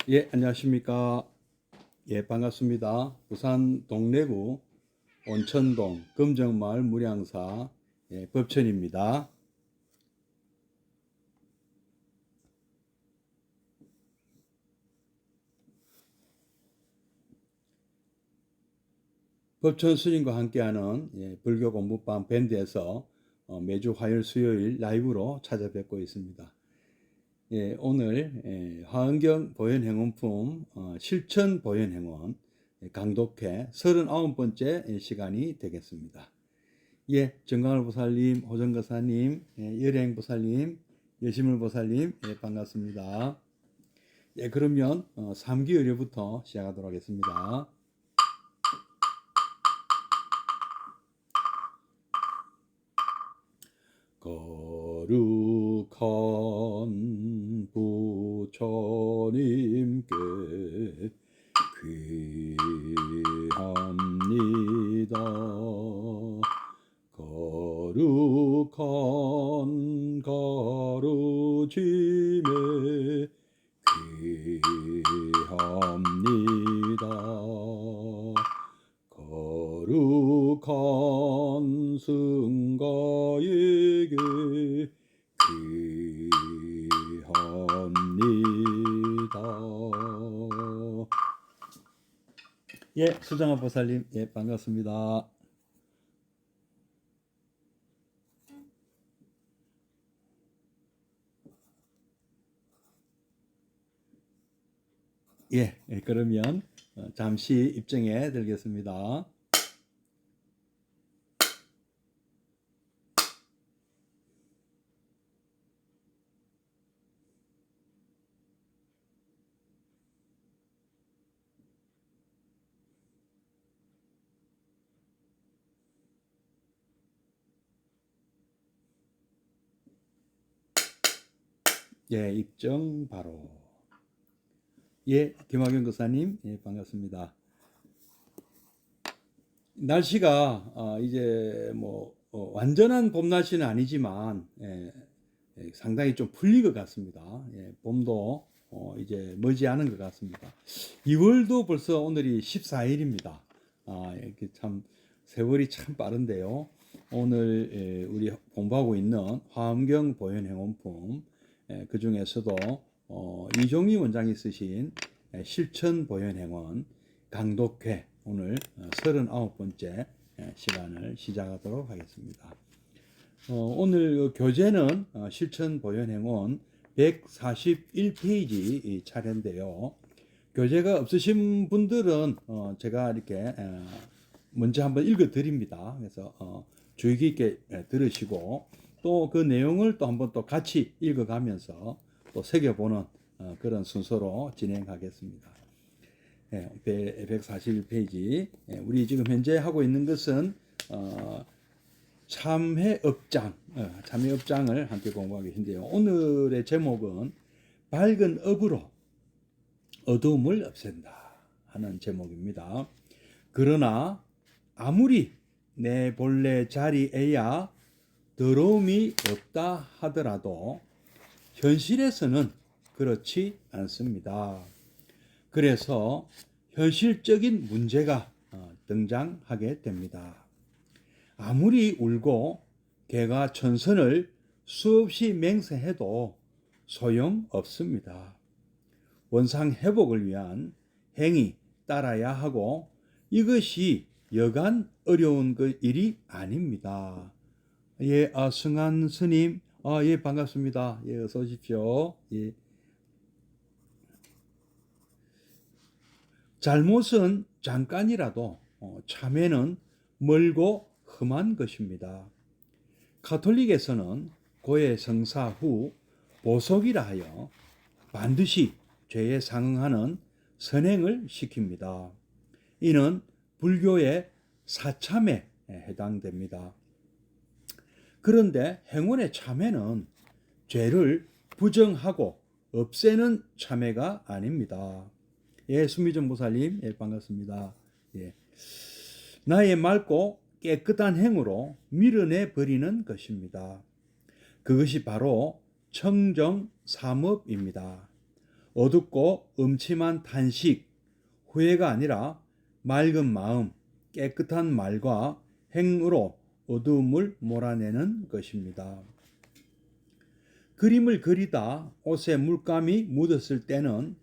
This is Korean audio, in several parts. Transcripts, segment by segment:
예, 안녕하십니까. 예, 반갑습니다. 부산 동래구 온천동 금정마을 무량사 법천입니다. 법천 스님과 함께하는 불교 공부방 밴드에서 매주 화요일 수요일 라이브로 찾아뵙고 있습니다. 오늘 화엄경 보현행원품 실천 보현행원 강독회 39번째 시간이 되겠습니다. 예, 정강을 보살님, 호정거사님, 열행 보살님, 여심을 보살님, 반갑습니다. 예, 그러면 3기 의료부터 시작하도록 하겠습니다. 거룩한 부처님께 귀합니다. 거룩한 가르침에 귀합니다. 거룩한 승가에게 귀합니다. 예, 수정아 보살님, 예, 반갑습니다. 예, 그러면 잠시 입증해 드리겠습니다. 예, 입증 바로. 예, 김학영 교사님, 예, 반갑습니다. 날씨가 이제 뭐 완전한 봄 날씨는 아니지만 상당히 좀 풀린 것 같습니다. 봄도 이제 머지않은 것 같습니다. 2월도 벌써 오늘이 14일입니다. 이렇게 참 세월이 참 빠른데요. 오늘 우리 공부하고 있는 화엄경 보현행원품 그 중에서도 이종희 원장이 쓰신 실천 보현행원 강독회 오늘 39번째 시간을 시작하도록 하겠습니다. 오늘 교재는 실천 보현행원 141페이지 차례인데요. 교재가 없으신 분들은 제가 이렇게 먼저 한번 읽어 드립니다. 그래서 주의 깊게 들으시고 또 그 내용을 또 한번 또 같이 읽어가면서 또 새겨보는 그런 순서로 진행하겠습니다. 141페이지. 우리 지금 현재 하고 있는 것은 참회업장, 참회업장을 함께 공부하고 계신데요. 오늘의 제목은 밝은 업으로 어두움을 없앤다 하는 제목입니다. 그러나 아무리 내 본래 자리에야 더러움이 없다 하더라도 현실에서는 그렇지 않습니다. 그래서 현실적인 문제가 등장하게 됩니다. 아무리 울고 개가 천선을 수없이 맹세해도 소용없습니다. 원상 회복을 위한 행위 따라야 하고 이것이 여간 어려운 그 일이 아닙니다. 예, 승한 스님, 예, 반갑습니다. 예, 어서 오십시오. 예. 잘못은 잠깐이라도 참회는 멀고 험한 것입니다. 가톨릭에서는 고해 성사 후 보석이라 하여 반드시 죄에 상응하는 선행을 시킵니다. 이는 불교의 사참에 해당됩니다. 그런데 행운의 참회는 죄를 부정하고 없애는 참회가 아닙니다. 예, 수미정 보살님, 예, 반갑습니다. 예. 나의 맑고 깨끗한 행으로 밀어내 버리는 것입니다. 그것이 바로 청정삼업입니다. 어둡고 음침한 탄식, 후회가 아니라 맑은 마음, 깨끗한 말과 행으로 어두움을 몰아내는 것입니다. 그림을 그리다 옷에 물감이 묻었을 때는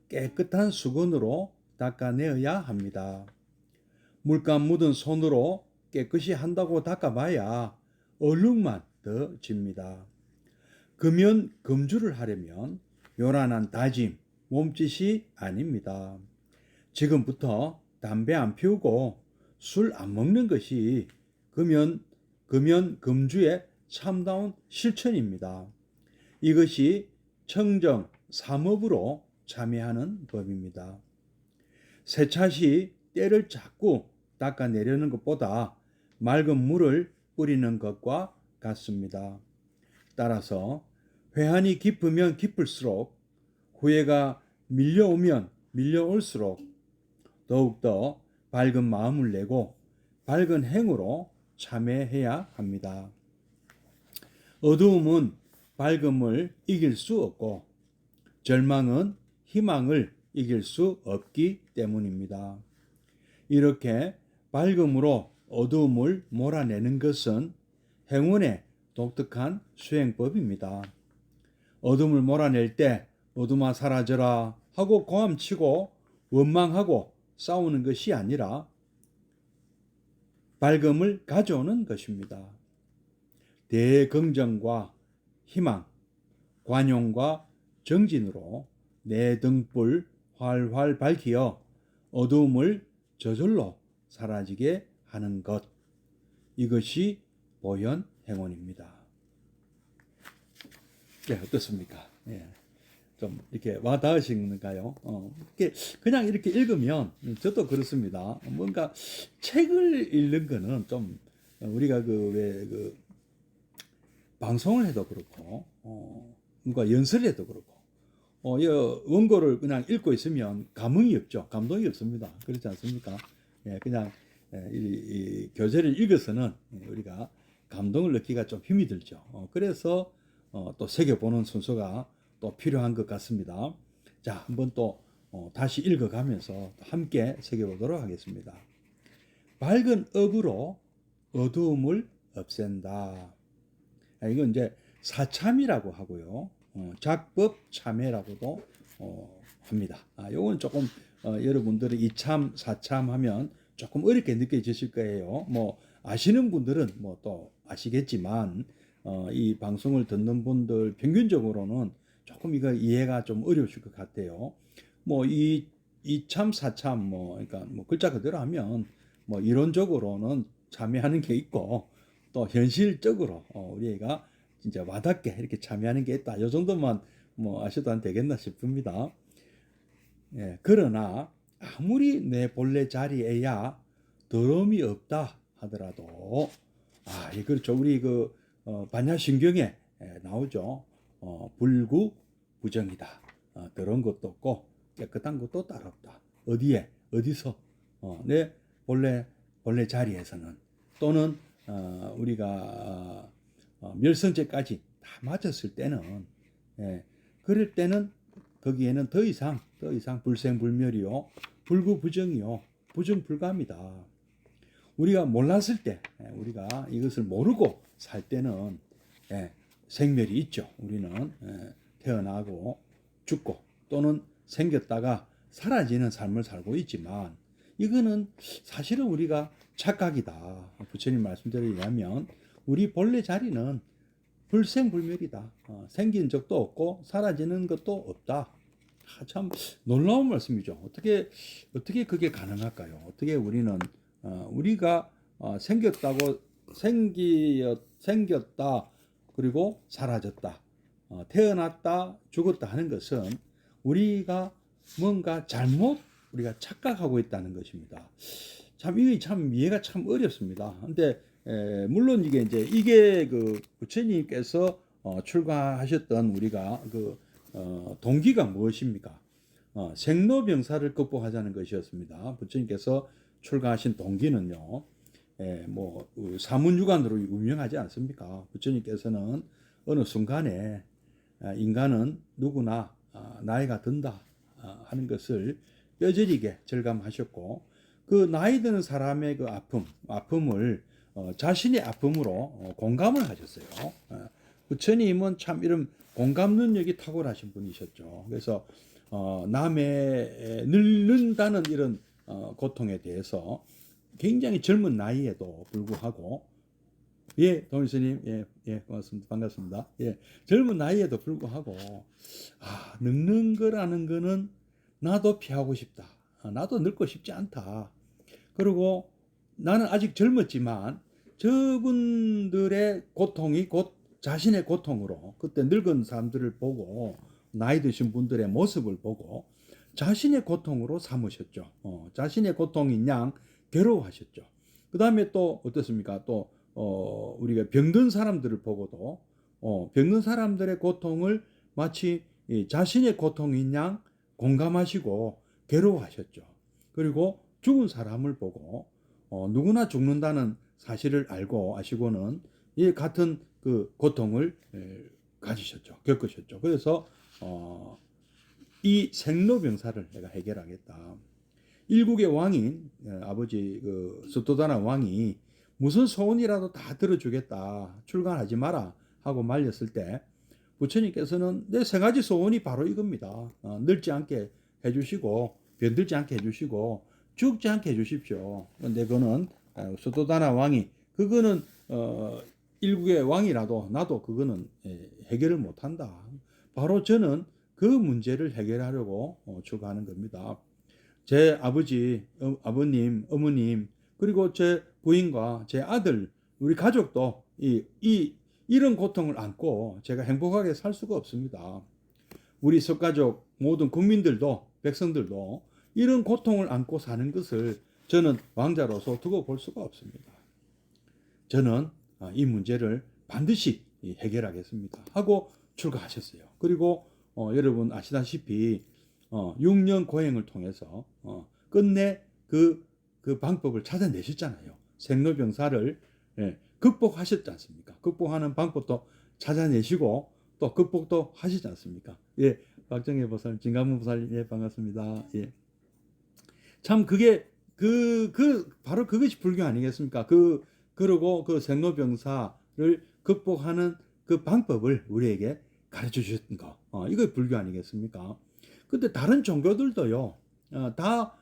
깨끗한 수건으로 닦아내어야 합니다. 물감 묻은 손으로 깨끗이 한다고 닦아봐야 얼룩만 더 집니다. 금연 금주를 하려면 요란한 다짐, 몸짓이 아닙니다. 지금부터 담배 안 피우고 술 안 먹는 것이 금연 금주의 참다운 실천입니다. 이것이 청정 삼업으로 참여하는 법입니다. 세차시 때를 자꾸 닦아내려는 것보다 맑은 물을 뿌리는 것과 같습니다. 따라서 회한이 깊으면 깊을수록, 후회가 밀려오면 밀려올수록 더욱더 밝은 마음을 내고 밝은 행으로 참여해야 합니다. 어두움은 밝음을 이길 수 없고 절망은 희망을 이길 수 없기 때문입니다. 이렇게 밝음으로 어두움을 몰아내는 것은 행운의 독특한 수행법입니다. 어둠을 몰아낼 때 어둠아 사라져라 하고 고함치고 원망하고 싸우는 것이 아니라 밝음을 가져오는 것입니다. 대긍정과 희망, 관용과 정진으로 내 등불 활활 밝히어 어두움을 저절로 사라지게 하는 것, 이것이 보현 행운입니다. 네, 어떻습니까? 예, 좀 이렇게 와닿으신가요? 그냥 이렇게 읽으면 저도 그렇습니다. 뭔가 책을 읽는 거는 좀 우리가 그 방송을 해도 그렇고 뭔가 연설을 해도 그렇고 이 원고를 그냥 읽고 있으면 감흥이 없죠. 감동이 없습니다. 그렇지 않습니까? 예, 그냥 이 교재를 읽어서는 우리가 감동을 느끼기가 좀 힘이 들죠. 그래서 또 새겨보는 순서가 또 필요한 것 같습니다. 자, 한번 또 다시 읽어가면서 함께 새겨보도록 하겠습니다. 밝은 업으로 어두움을 없앤다. 이건 이제 사참이라고 하고요. 작법 참회라고도 합니다. 요건 조금 여러분들이 이참, 사참 하면 조금 어렵게 느껴지실 거예요. 뭐 아시는 분들은 뭐 또 아시겠지만 이 방송을 듣는 분들 평균적으로는 조금 이거 이해가 좀 어려우실 것 같아요. 뭐 이참, 사참 뭐 그러니까 뭐 글자 그대로 하면 뭐 이론적으로는 참여하는 게 있고 또 현실적으로 우리가 진짜 와닿게 이렇게 참여하는 게 있다. 이 정도만 뭐 아셔도 안 되겠나 싶습니다. 예, 그러나 아무리 내 본래 자리에야 더러움이 없다 하더라도 예, 그렇죠. 우리 반야신경에 나오죠. 불구부정이다. 더러운 것도 없고 깨끗한 것도 따로 없다. 어디서 내 본래 자리에서는 또는 우리가 멸성죄까지 다 맞았을 때는 그럴 때는 거기에는 더 이상 불생불멸이요 불구부정이요 부정불감이다. 우리가 몰랐을 때 우리가 이것을 모르고 살 때는 생멸이 있죠. 우리는 태어나고 죽고 또는 생겼다가 사라지는 삶을 살고 있지만 이거는 사실은 우리가 착각이다. 부처님 말씀대로 의하면 우리 본래 자리는 불생불멸이다. 생긴 적도 없고 사라지는 것도 없다. 참 놀라운 말씀이죠. 어떻게 그게 가능할까요? 어떻게 우리는 우리가 생겼다 그리고 사라졌다. 태어났다 죽었다 하는 것은 우리가 뭔가 잘못 우리가 착각하고 있다는 것입니다. 이게 참 이해가 참 어렵습니다. 근데 물론 이게 그 부처님께서 출가하셨던 우리가 동기가 무엇입니까? 생로병사를 극복하자는 것이었습니다. 부처님께서 출가하신 동기는요, 뭐 사문유관으로 유명하지 않습니까? 부처님께서는 어느 순간에 인간은 누구나 나이가 든다 하는 것을 뼈저리게 절감하셨고, 그 나이 드는 사람의 그 아픔을 자신의 아픔으로 공감을 하셨어요. 부처님은 참 이런 공감 능력이 탁월하신 분이셨죠. 그래서 남의 늙는다는 이런 고통에 대해서 굉장히 젊은 나이에도 불구하고, 예, 동일스님, 예, 고맙습니다. 반갑습니다. 예, 젊은 나이에도 불구하고, 늙는 거라는 거는 나도 피하고 싶다. 나도 늙고 싶지 않다. 그리고 나는 아직 젊었지만 저분들의 고통이 곧 자신의 고통으로, 그때 늙은 사람들을 보고, 나이 드신 분들의 모습을 보고 자신의 고통으로 삼으셨죠. 자신의 고통인 양 괴로워하셨죠. 그 다음에 또 어떻습니까? 또 우리가 병든 사람들을 보고도 병든 사람들의 고통을 마치 자신의 고통인 양 공감하시고 괴로워하셨죠. 그리고 죽은 사람을 보고 누구나 죽는다는 사실을 알고 아시고는 이 같은 그 고통을 가지셨죠. 겪으셨죠. 그래서 이 생로병사를 내가 해결하겠다. 일국의 왕인 아버지 그 수토다나 왕이 무슨 소원이라도 다 들어주겠다, 출간하지 마라 하고 말렸을 때 부처님께서는 내 세 가지 소원이 바로 이겁니다. 늙지 않게 해주시고, 병들지 않게 해주시고, 죽지 않게 해주십시오. 근데 그거는 수토다나 왕이, 그거는 일국의 왕이라도 나도 그거는 해결을 못한다. 바로 저는 그 문제를 해결하려고 추구하는 겁니다. 제 아버지, 아버님, 어머님, 그리고 제 부인과 제 아들, 우리 가족도 이런 고통을 안고 제가 행복하게 살 수가 없습니다. 우리 석가족 모든 국민들도, 백성들도 이런 고통을 안고 사는 것을 저는 왕자로서 두고 볼 수가 없습니다. 저는 이 문제를 반드시 해결하겠습니다 하고 출가하셨어요. 그리고 여러분 아시다시피 6년 고행을 통해서 끝내 그 방법을 찾아내셨잖아요. 생로병사를 극복하셨지 않습니까? 극복하는 방법도 찾아내시고 또 극복도 하시지 않습니까? 예, 박정혜 보살님, 진감문 보살님, 예, 반갑습니다. 예. 참 그게 바로 그것이 불교 아니겠습니까? 그리고 그 생로병사를 극복하는 그 방법을 우리에게 가르쳐 주셨던 거. 이거 불교 아니겠습니까? 근데 다른 종교들도요, 다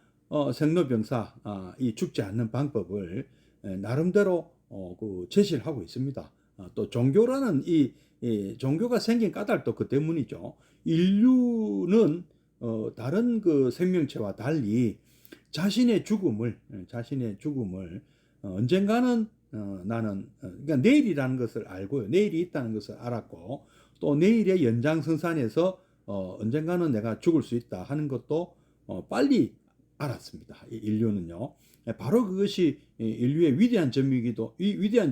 생로병사, 이 죽지 않는 방법을 나름대로 그 제시를 하고 있습니다. 또 종교라는 이 종교가 생긴 까닭도 그 때문이죠. 인류는 다른 그 생명체와 달리 자신의 죽음을 언젠가는 나는 그러니까 내일이라는 것을 알고요. 내일이 있다는 것을 알았고, 또 내일의 연장선상에서 언젠가는 내가 죽을 수 있다 하는 것도 빨리 알았습니다. 인류는요. 바로 그것이 인류의 위대한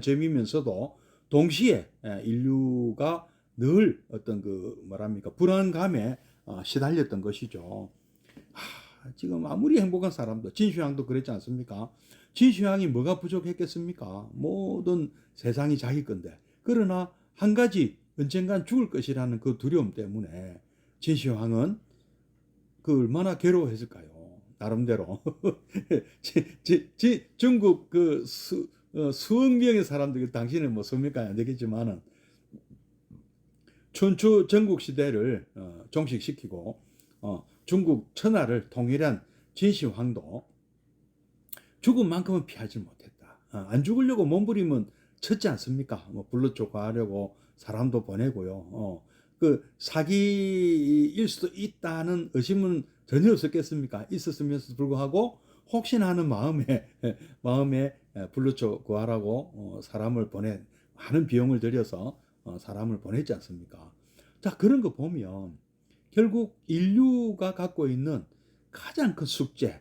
점이면서도 동시에 인류가 늘 어떤 그 뭐랍니까, 불안감에 시달렸던 것이죠. 지금 아무리 행복한 사람도, 진슈양도 그랬지 않습니까? 진슈양이 뭐가 부족했겠습니까? 모든 세상이 자기 건데. 그러나 한 가지, 언젠간 죽을 것이라는 그 두려움 때문에 진시황은 그 얼마나 괴로워했을까요? 나름대로 중국 그 수억 명의 사람들, 당신은 뭐 수명까지 안 되겠지만은 춘추 전국 시대를 종식시키고 중국 천하를 통일한 진시황도 죽음만큼은 피하지 못했다. 안 죽으려고 몸부림은 쳤지 않습니까? 뭐 불러쫓아가려고 사람도 보내고요. 그 사기일 수도 있다는 의심은 전혀 없었겠습니까? 있었으면서 불구하고 혹시나 하는 마음에 불러쳐 구하라고 사람을 많은 비용을 들여서 사람을 보냈지 않습니까? 자, 그런 거 보면 결국 인류가 갖고 있는 가장 큰 숙제,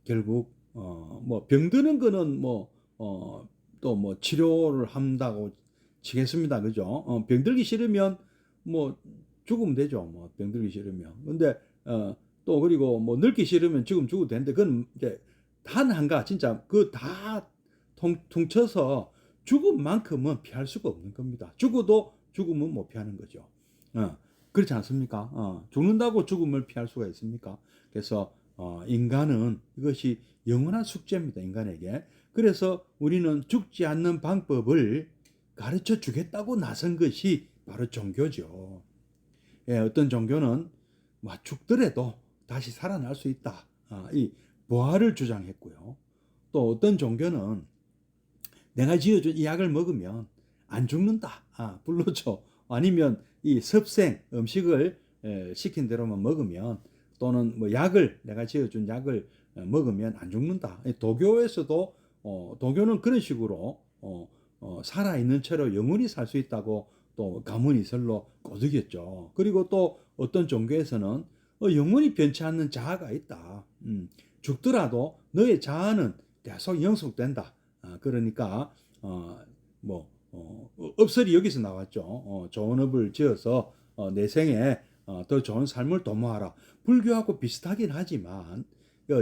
결국 뭐 병드는 거는 또 뭐 치료를 한다고 치겠습니다. 그죠? 병들기 싫으면 뭐 죽으면 되죠. 뭐 병들기 싫으면. 근데 또 그리고 뭐 늙기 싫으면 지금 죽어도 되는데, 그건 이제 단 한가 진짜 그 다 통쳐서 죽음만큼은 피할 수가 없는 겁니다. 죽어도 죽음은 못 피하는 거죠. 그렇지 않습니까? 죽는다고 죽음을 피할 수가 있습니까? 그래서 인간은 이것이 영원한 숙제입니다. 인간에게. 그래서 우리는 죽지 않는 방법을 가르쳐 주겠다고 나선 것이 바로 종교죠. 예, 어떤 종교는 죽더라도 다시 살아날 수 있다. 이 부활을 주장했고요. 또 어떤 종교는 내가 지어준 이 약을 먹으면 안 죽는다. 불로죠. 아니면 이 섭생 음식을 시킨 대로만 먹으면 또는 뭐 약을 내가 지어준 약을 먹으면 안 죽는다. 도교에서도 도교는 그런 식으로 살아있는 채로 영원히 살 수 있다고 또 가문이설로 꼬드겼죠. 그리고 또 어떤 종교에서는 영원히 변치 않는 자아가 있다. 죽더라도 너의 자아는 계속 영속된다. 그러니까 뭐 업설이 여기서 나왔죠. 좋은 업을 지어서 내 생에 더 좋은 삶을 도모하라. 불교하고 비슷하긴 하지만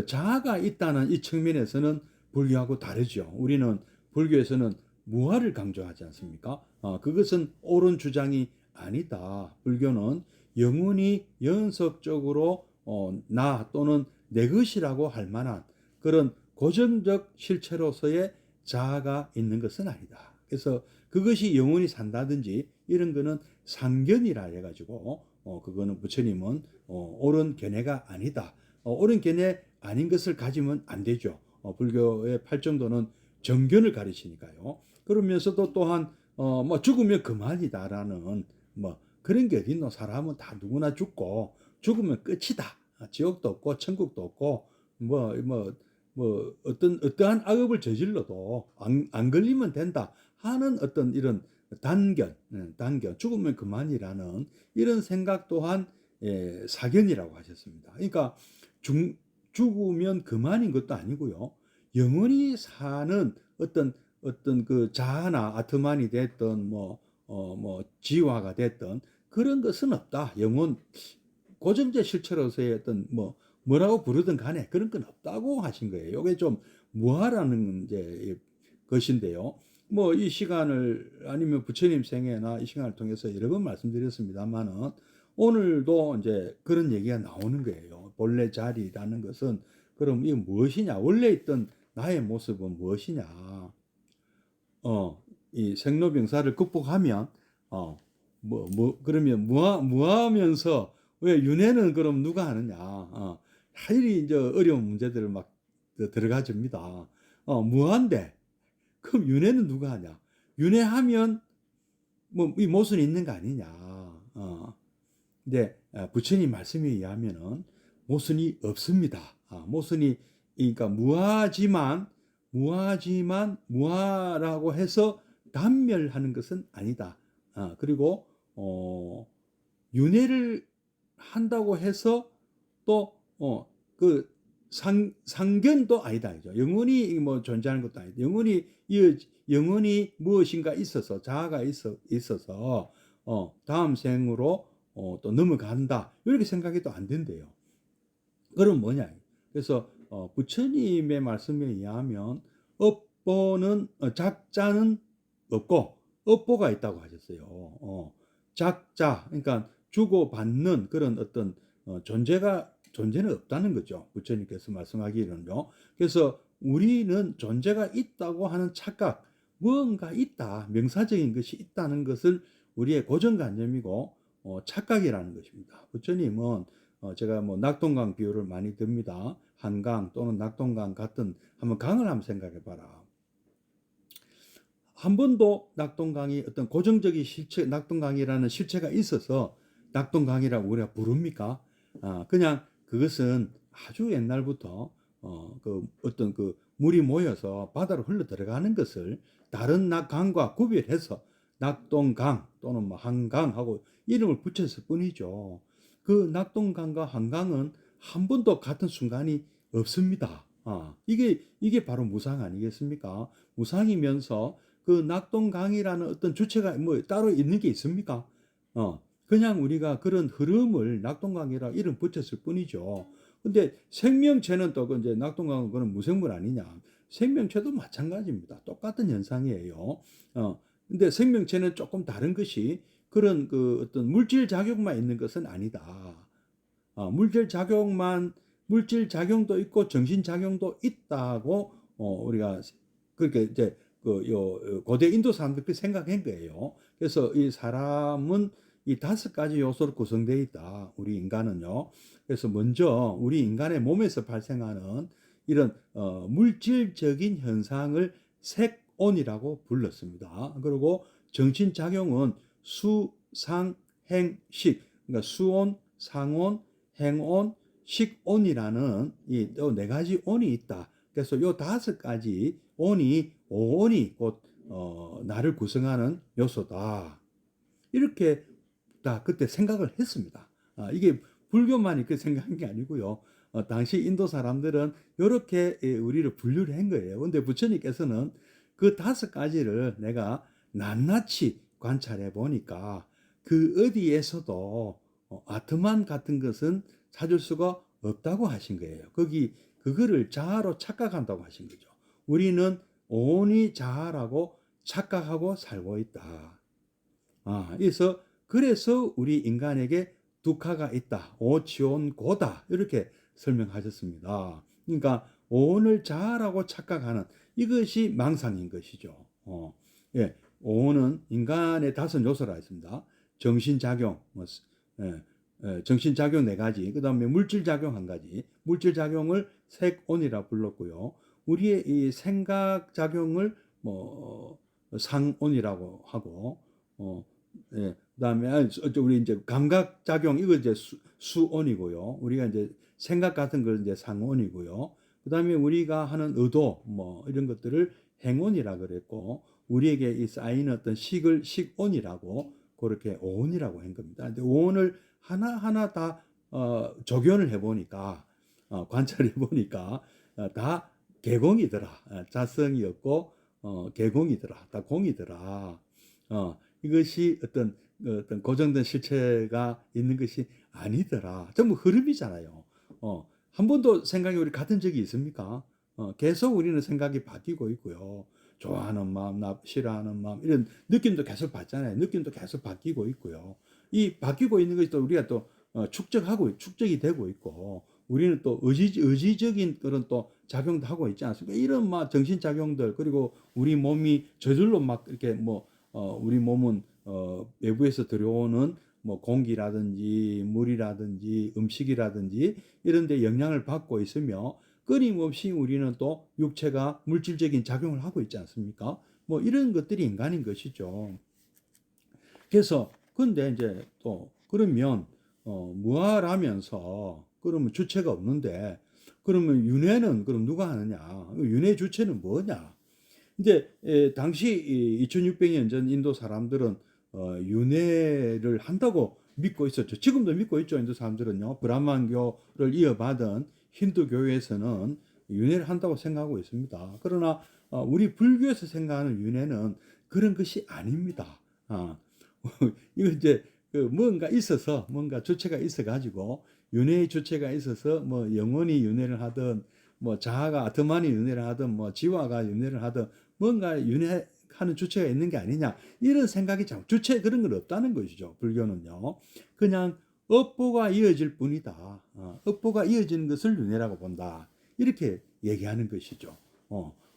자아가 있다는 이 측면에서는 불교하고 다르죠. 우리는 불교에서는 무아를 강조하지 않습니까? 그것은 옳은 주장이 아니다. 불교는 영원히 연속적으로 나 또는 내 것이라고 할 만한 그런 고정적 실체로서의 자아가 있는 것은 아니다. 그래서 그것이 영원히 산다든지 이런 거는 상견이라 해가지고 그거는 부처님은 옳은 견해가 아니다. 옳은 견해 아닌 것을 가지면 안 되죠. 불교의 팔정도는 정견을 가르치니까요. 그러면서도 또한 뭐 죽으면 그만이다라는 뭐 그런 게 어딨노. 사람은 다 누구나 죽고 죽으면 끝이다. 지옥도 없고 천국도 없고 어떠한 악업을 저질러도 안 걸리면 된다 하는 어떤 이런 단견, 죽으면 그만이라는 이런 생각 또한 사견이라고 하셨습니다. 그러니까 죽으면 그만인 것도 아니고요. 영원히 사는 어떤 그 자아나 아트만이 됐던 지화가 됐던 그런 것은 없다. 고정적 실체로서의 어떤 뭐라고 부르든 간에 그런 건 없다고 하신 거예요. 이게 좀 무아라는 이제 것인데요. 이 시간을 아니면 부처님 생애나 이 시간을 통해서 여러 번 말씀드렸습니다만은 오늘도 이제 그런 얘기가 나오는 거예요. 본래 자리라는 것은 그럼 이게 무엇이냐? 원래 있던 나의 모습은 무엇이냐? 이 생로병사를 극복하면 그러면 무하면서 왜 윤회는 그럼 누가 하느냐? 하일이 이제 어려운 문제들을 막 들어가 줍니다. 무한데 그럼 윤회는 누가 하냐? 윤회하면 이 모순이 있는 거 아니냐? 근데 부처님 말씀에 의하면은 모순이 없습니다. 모순이 그러니까 무하지만 무하라고 해서 단멸하는 것은 아니다. 그리고 윤회를 한다고 해서 또 그 상견도 아니다. 영원히 존재하는 것도 아니다. 영원히 무엇인가 있어서 자아가 있어서 다음 생으로 또 넘어간다. 이렇게 생각해도 안 된대요. 그럼 뭐냐? 그래서 부처님의 말씀에 의하면 작자는 없고 업보가 있다고 하셨어요. 작자, 그러니까 주고받는 그런 어떤 존재는 없다는 거죠. 부처님께서 말씀하기로는요. 그래서 우리는 존재가 있다고 하는 착각, 무언가 있다, 명사적인 것이 있다는 것을 우리의 고정관념이고 착각이라는 것입니다. 부처님은 제가 낙동강 비유를 많이 듭니다. 한강 또는 낙동강 같은 강을 한번 생각해 봐라. 한 번도 낙동강이 어떤 고정적인 실체, 낙동강이라는 실체가 있어서 낙동강이라고 우리가 부릅니까? 그냥 그것은 아주 옛날부터 어떤 물이 모여서 바다로 흘러 들어가는 것을 다른 강과 구별해서 낙동강 또는 한강하고 이름을 붙였을 뿐이죠. 그 낙동강과 한강은 한 번도 같은 순간이 없습니다. 이게 바로 무상 아니겠습니까? 무상이면서 그 낙동강이라는 어떤 주체가 따로 있는 게 있습니까? 그냥 우리가 그런 흐름을 낙동강이라 이름 붙였을 뿐이죠. 근데 생명체는 또 이제 낙동강은 그런 무생물 아니냐? 생명체도 마찬가지입니다. 똑같은 현상이에요. 근데 생명체는 조금 다른 것이 그런 그 어떤 물질 작용만 있는 것은 아니다. 물질 작용도 있고 정신 작용도 있다고 우리가 그렇게 이제 고대 인도 사람들 그 생각한 거예요. 그래서 이 사람은 이 5가지 요소로 구성되어 있다. 우리 인간은요. 그래서 먼저 우리 인간의 몸에서 발생하는 이런 물질적인 현상을 색온이라고 불렀습니다. 그리고 정신 작용은 수, 상, 행, 식. 그러니까 수온, 상온, 행온, 식온이라는 이 4가지 온이 있다. 그래서 이 5가지 온이 오온이 곧 나를 구성하는 요소다. 이렇게 다 그때 생각을 했습니다. 이게 불교만이 그 생각한 게 아니고요. 당시 인도 사람들은 이렇게 우리를 분류를 한 거예요. 근데 부처님께서는 그 5가지를 내가 낱낱이 관찰해 보니까 그 어디에서도 아트만 같은 것은 찾을 수가 없다고 하신 거예요. 그거를 자아로 착각한다고 하신 거죠. 우리는 온이 자아라고 착각하고 살고 있다. 그래서 우리 인간에게 두카가 있다. 오치온고다. 이렇게 설명하셨습니다. 그러니까 오온을 자아라고 착각하는 이것이 망상인 것이죠. 예, 오온은 인간의 5요소라 했습니다. 정신작용, 예, 정신작용 4가지, 그 다음에 물질작용 1가지, 물질작용을 색온이라 불렀고요. 우리의 이 생각작용을 상온이라고 하고, 예, 그다음에 우리 이제 감각작용 이거 이제 수온이고요. 우리가 이제 생각 같은 걸 이제 상온이고요. 그다음에 우리가 하는 의도 이런 것들을 행온이라 그랬고, 우리에게 이 쌓이는 어떤 식을 식온이라고 그렇게 오온이라고 한 겁니다. 근데 오온을 하나하나 다 적용을 해보니까 관찰해보니까 다 개공이더라. 자성이 없고 개공이더라. 다 공이더라. 이것이 어떤 고정된 실체가 있는 것이 아니더라. 전부 흐름이잖아요. 한 번도 생각이 우리 같은 적이 있습니까? 계속 우리는 생각이 바뀌고 있고요. 좋아하는 마음, 싫어하는 마음, 이런 느낌도 계속 받잖아요. 느낌도 계속 바뀌고 있고요. 이 바뀌고 있는 것이 또 우리가 또 축적이 되고 있고, 우리는 또 의지적인 그런 또 작용도 하고 있지 않습니까? 이런 막 정신작용들, 그리고 우리 몸이 저절로 막 이렇게 우리 몸은 외부에서 들어오는 공기라든지 물이라든지 음식이라든지 이런 데 영향을 받고 있으며, 끊임없이 우리는 또 육체가 물질적인 작용을 하고 있지 않습니까? 이런 것들이 인간인 것이죠. 그래서 근데 이제 또 그러면 무아라면서 그러면 주체가 없는데, 그러면 윤회는 그럼 누가 하느냐? 윤회 주체는 뭐냐? 이제 당시 2600년 전 인도 사람들은 윤회를 한다고 믿고 있었죠. 지금도 믿고 있죠. 인도 사람들은요. 브라만교를 이어받은 힌두교에서는 윤회를 한다고 생각하고 있습니다. 그러나 우리 불교에서 생각하는 윤회는 그런 것이 아닙니다. 이거 이제 뭔가 있어서, 뭔가 주체가 있어 가지고 윤회의 주체가 있어서 영혼이 윤회를 하든 자아가 아트만이 윤회를 하든 지화가 윤회를 하든 뭔가 윤회하는 주체가 있는 게 아니냐, 이런 생각이 주체 그런 건 없다는 것이죠. 불교는요. 그냥 업보가 이어질 뿐이다. 업보가 이어지는 것을 윤회라고 본다. 이렇게 얘기하는 것이죠.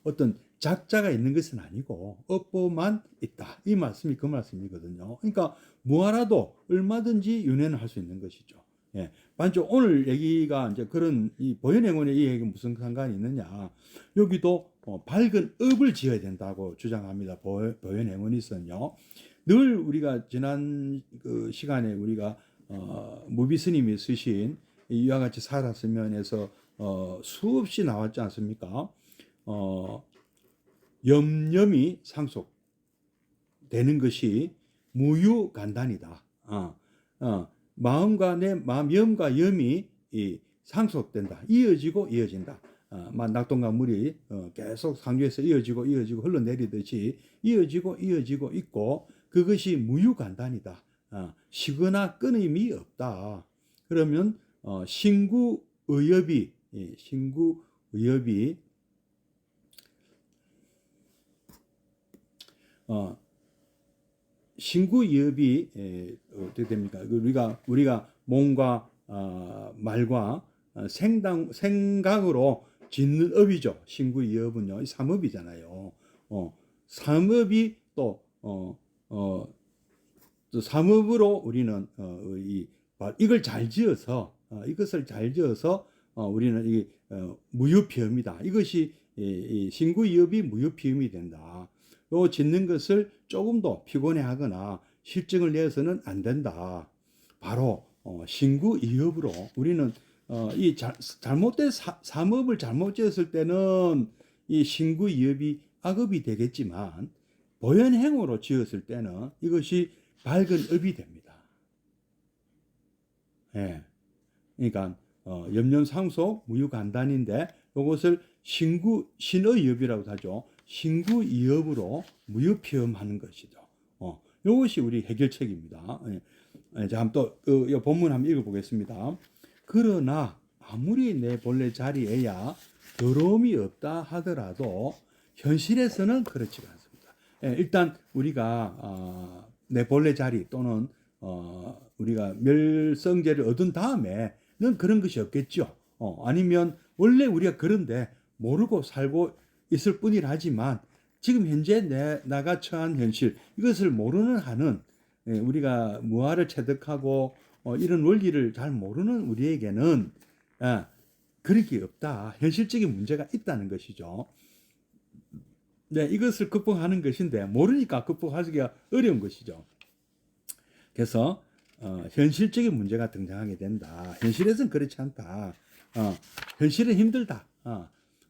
어떤 작자가 있는 것은 아니고 업보만 있다. 이 말씀이 그 말씀이거든요. 그러니까 무하라도 얼마든지 윤회는 할 수 있는 것이죠. 예. 반쪽 오늘 얘기가 이제 그런 이 보현행원의 이 얘기 무슨 상관이 있느냐? 여기도 밝은 업을 지어야 된다고 주장합니다. 보현행원에서는요. 늘 우리가 지난 그 시간에 우리가 무비 스님이 쓰신 이와 같이 살았으면에서 수없이 나왔지 않습니까? 염염이 상속되는 것이 무유간단이다. 마음과 내 마음, 염과 염이 상속된다. 이어진다. 낙동강 물이 계속 상류에서 이어지고 흘러내리듯이 이어지고 있고, 그것이 무유간단이다. 쉬거나 끊임이 없다. 그러면 신구의협이 신구이업이 어떻게 됩니까? 우리가 몸과 말과 생각으로 짓는 업이죠. 신구이업은요, 삼업이잖아요. 삼업이 또 삼업으로 우리는 이걸 잘 지어서 이것을 잘 지어서 우리는 이 무유피업이다. 이것이 이 신구이업이 무유피업이 된다. 요 짓는 것을 조금도 피곤해하거나 실증을 내서는 안 된다. 바로 신구이업으로 우리는 이 잘못된 삼업을 잘못 지었을 때는 이 신구이업이 악업이 되겠지만 보현행으로 지었을 때는 이것이 밝은 업이 됩니다. 예. 그러니까 염려상속 무유간단인데 이것을 신의업이라고 하죠. 신구이업으로 무유피험하는 것이죠. 이것이 우리 해결책입니다. 예. 자, 한번 또 이 본문 한번 읽어보겠습니다. 그러나 아무리 내 본래 자리에야 더러움이 없다 하더라도 현실에서는 그렇지가 않습니다. 예, 일단 우리가 내 본래 자리 또는 우리가 멸성제를 얻은 다음에는 그런 것이 없겠죠. 아니면 원래 우리가 그런데 모르고 살고 있을 뿐이라 하지만 지금 현재 나가 처한 현실 이것을 모르는 한은 우리가 무아를 체득하고 이런 원리를 잘 모르는 우리에게는 그런 게 없다. 현실적인 문제가 있다는 것이죠. 네, 이것을 극복하는 것인데 모르니까 극복하기가 어려운 것이죠. 그래서 현실적인 문제가 등장하게 된다. 현실에서는 그렇지 않다. 현실은 힘들다.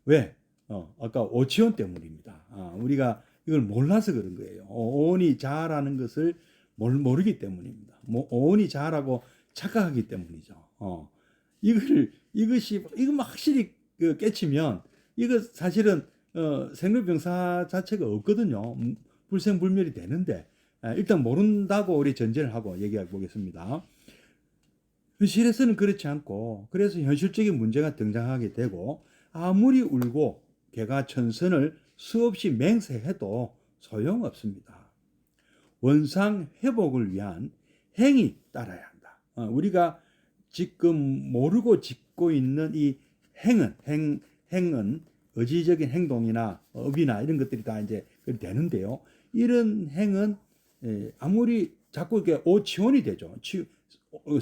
왜? 아까 오치원 때문입니다. 우리가 이걸 몰라서 그런 거예요. 오온이 자라는 것을 모르기 때문입니다. 오온이 자라고 착각하기 때문이죠. 이거 확실히 깨치면 이거 사실은 생로병사 자체가 없거든요. 불생불멸이 되는데 일단 모른다고 우리 전제를 하고 얘기해 보겠습니다. 현실에서는 그렇지 않고 그래서 현실적인 문제가 등장하게 되고 아무리 울고 개가천선을 수없이 맹세해도 소용없습니다. 원상 회복을 위한 행이 따라야 한다. 우리가 지금 모르고 짓고 있는 이 행은 의지적인 행동이나 업이나 이런 것들이 다 이제 되는데요. 이런 행은 아무리 자꾸 이렇게 오치원이 되죠.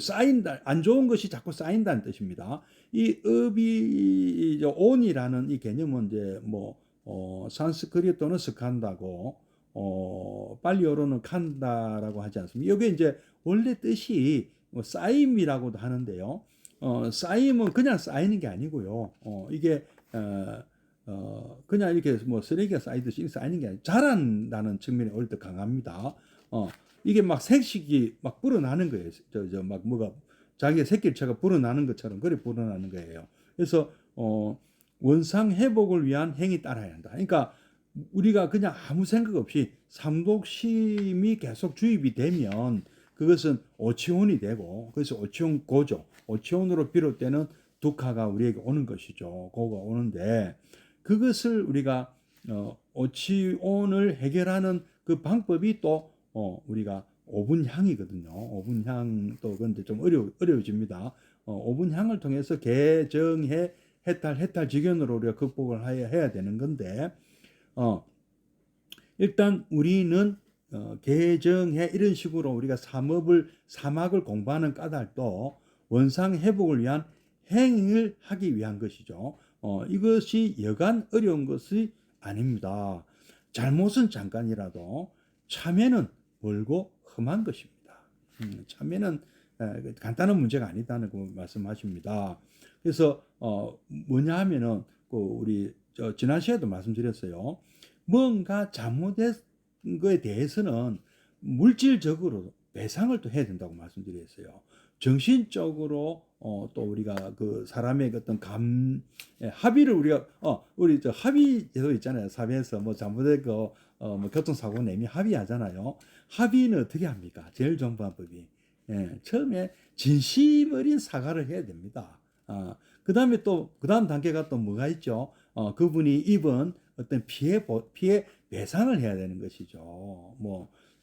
쌓인다, 안 좋은 것이 자꾸 쌓인다는 뜻입니다. 이 업이 온이라는 이 개념은 이제 산스크리트는 스칸다고 팔리어로는 칸다라고 하지 않습니까? 이게 이제 원래 뜻이 쌓임이라고도 하는데요. 쌓임은 그냥 쌓이는 게 아니고요. 이게 그냥 이렇게 쓰레기가 쌓이듯이 쌓이는 게 아니고 자란다는 측면이 오히려 더 강합니다. 이게 막 생식이 막 불어나는 거예요. 막 뭐가 자기의 새끼체가 불어나는 것처럼 그래 불어나는 거예요. 그래서 원상 회복을 위한 행위 따라야 한다. 그러니까 우리가 그냥 아무 생각 없이 삼독심이 계속 주입이 되면 그것은 오치온이 되고 그래서 오치온 고죠. 오치온으로 비롯되는 두카가 우리에게 오는 것이죠. 고가 오는데 그것을 우리가 오치온을 해결하는 그 방법이 또 우리가 오분향이거든요. 오분향도 근데 좀 어려워집니다. 오분향을 통해서 개정해 해탈직연으로 우리가 극복을 해야 되는 건데 일단 우리는 개정해 이런 식으로 우리가 사막을 공부하는 까닭도 원상 회복을 위한 행위를 하기 위한 것이죠. 이것이 여간 어려운 것이 아닙니다. 잘못은 잠깐이라도 참회는 멀고 험한 것입니다. 참회는 간단한 문제가 아니다는 거 말씀하십니다. 그래서 뭐냐 하면은 우리 지난 시간에도 말씀드렸어요. 뭔가 잘못된 거에 대해서는 물질적으로 배상을 또 해야 된다고 말씀드렸어요. 정신적으로 또 우리가 그 사람의 어떤 합의를 우리가 우리 합의제도 있잖아요. 사회에서 잘못된 거 교통사고 내면 합의하잖아요. 합의는 어떻게 합니까? 제일 좋은 방법이 처음에 진심 어린 사과를 해야 됩니다. 그 다음 단계가 또 뭐가 있죠? 그분이 입은 어떤 피해 배상을 해야 되는 것이죠.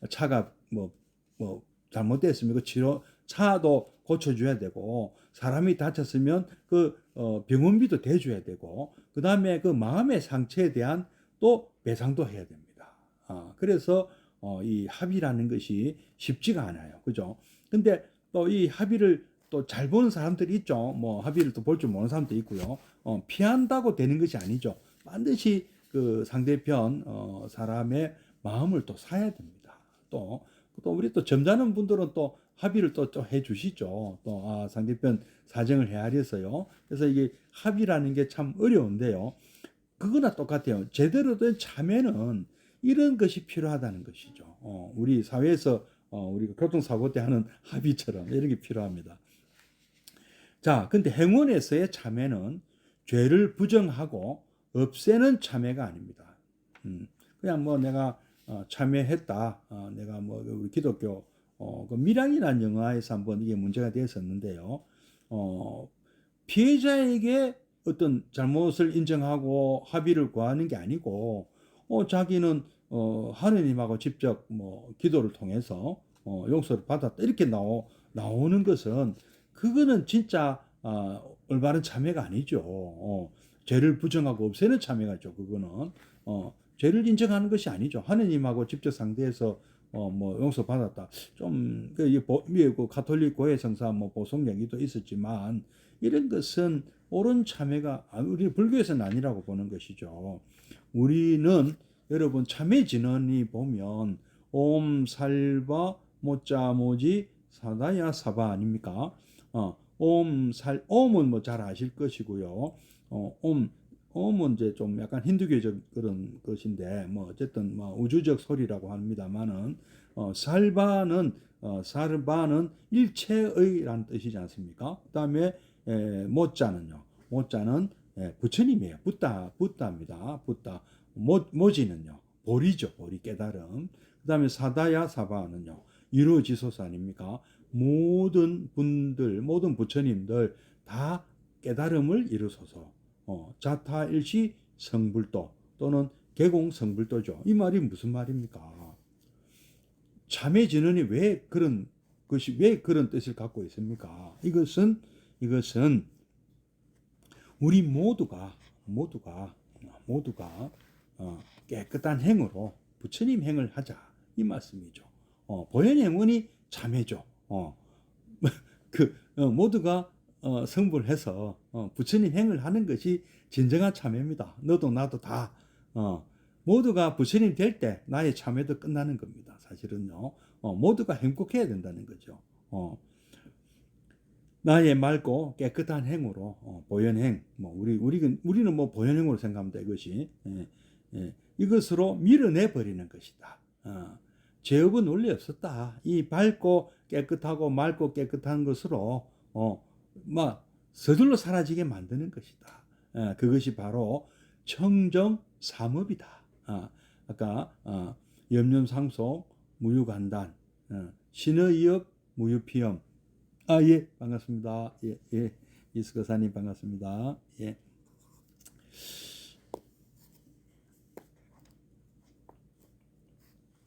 차가 뭐 잘못됐으면 그 차도 고쳐줘야 되고, 사람이 다쳤으면 그 병원비도 대줘야 되고, 그 다음에 그 마음의 상처에 대한 또 배상도 해야 됩니다. 그래서 이 합의라는 것이 쉽지가 않아요. 그죠? 근데 또 이 합의를 또 잘 보는 사람들이 있죠. 뭐 합의를 또 볼 줄 모르는 사람도 있고요. 피한다고 되는 것이 아니죠. 반드시 그 상대편 사람의 마음을 또 사야 됩니다. 또 우리 또 점잖은 분들은 또 합의를 또 해주시죠. 또 상대편 사정을 헤아려서요. 그래서 이게 합의라는 게 참 어려운데요. 그거나 똑같아요. 제대로 된 참여는 이런 것이 필요하다는 것이죠. 우리 사회에서 우리가 교통사고 때 하는 합의처럼 이런 게 필요합니다. 자, 근데 행원에서의 참여는 죄를 부정하고 없애는 참여가 아닙니다. 그냥 뭐 내가 참여했다. 내가 뭐 우리 기독교 그 밀양이라는 영화에서 한번 이게 문제가 되었었는데요. 피해자에게 어떤 잘못을 인정하고 합의를 구하는 게 아니고 자기는 하느님하고 직접 뭐 기도를 통해서 용서를 받았다 이렇게 나오는 것은 그거는 진짜 올바른 참여가 아니죠. 죄를 부정하고 없애는 참여가죠. 그거는 죄를 인정하는 것이 아니죠. 하느님하고 직접 상대해서 뭐 용서 받았다. 그 가톨릭 고해 성사 뭐 보석 얘기도 있었지만 이런 것은 옳은 참여가 우리 불교에서는 아니라고 보는 것이죠. 우리는 여러분 참회 진언이 보면 옴 살바 모짜 모지 사다야 사바 아닙니까? 옴은 뭐 잘 아실 것이고요. 옴은 이제 좀 약간 힌두교적 그런 것인데 뭐 어쨌든 뭐 우주적 소리라고 합니다만은 살바는 일체의라는 뜻이지 않습니까? 그다음에 모자는 부처님이에요. 붓다입니다. 붓다. 모지는요. 보리죠. 보리 깨달음. 그다음에 사다야 사바는요. 이루어지소서 아닙니까? 모든 분들, 모든 부처님들 다 깨달음을 이루소서. 자타일시 성불도 또는 개공 성불도죠. 이 말이 무슨 말입니까? 참회 진언이 왜 그런 뜻을 갖고 있습니까? 이것은 우리 모두가 깨끗한 행으로 부처님 행을 하자 이 말씀이죠. 보현행원이 참회죠. 모두가 성불해서 부처님 행을 하는 것이 진정한 참회입니다. 너도 나도 다 모두가 부처님 될 때 나의 참회도 끝나는 겁니다. 사실은요. 모두가 행복해야 된다는 거죠. 나의 맑고 깨끗한 행으로 보현행 뭐 우리는 뭐 보현행으로 생각합니다. 이것이 이것으로 밀어내 버리는 것이다. 죄업은 원래 없었다. 이 밝고 깨끗하고 맑고 깨끗한 것으로 서둘러 사라지게 만드는 것이다. 그것이 바로 청정삼업이다. 아까 염념상속 무유간단 신의역 무유피염 예 반갑습니다. 예 이스거사님 반갑습니다. 예.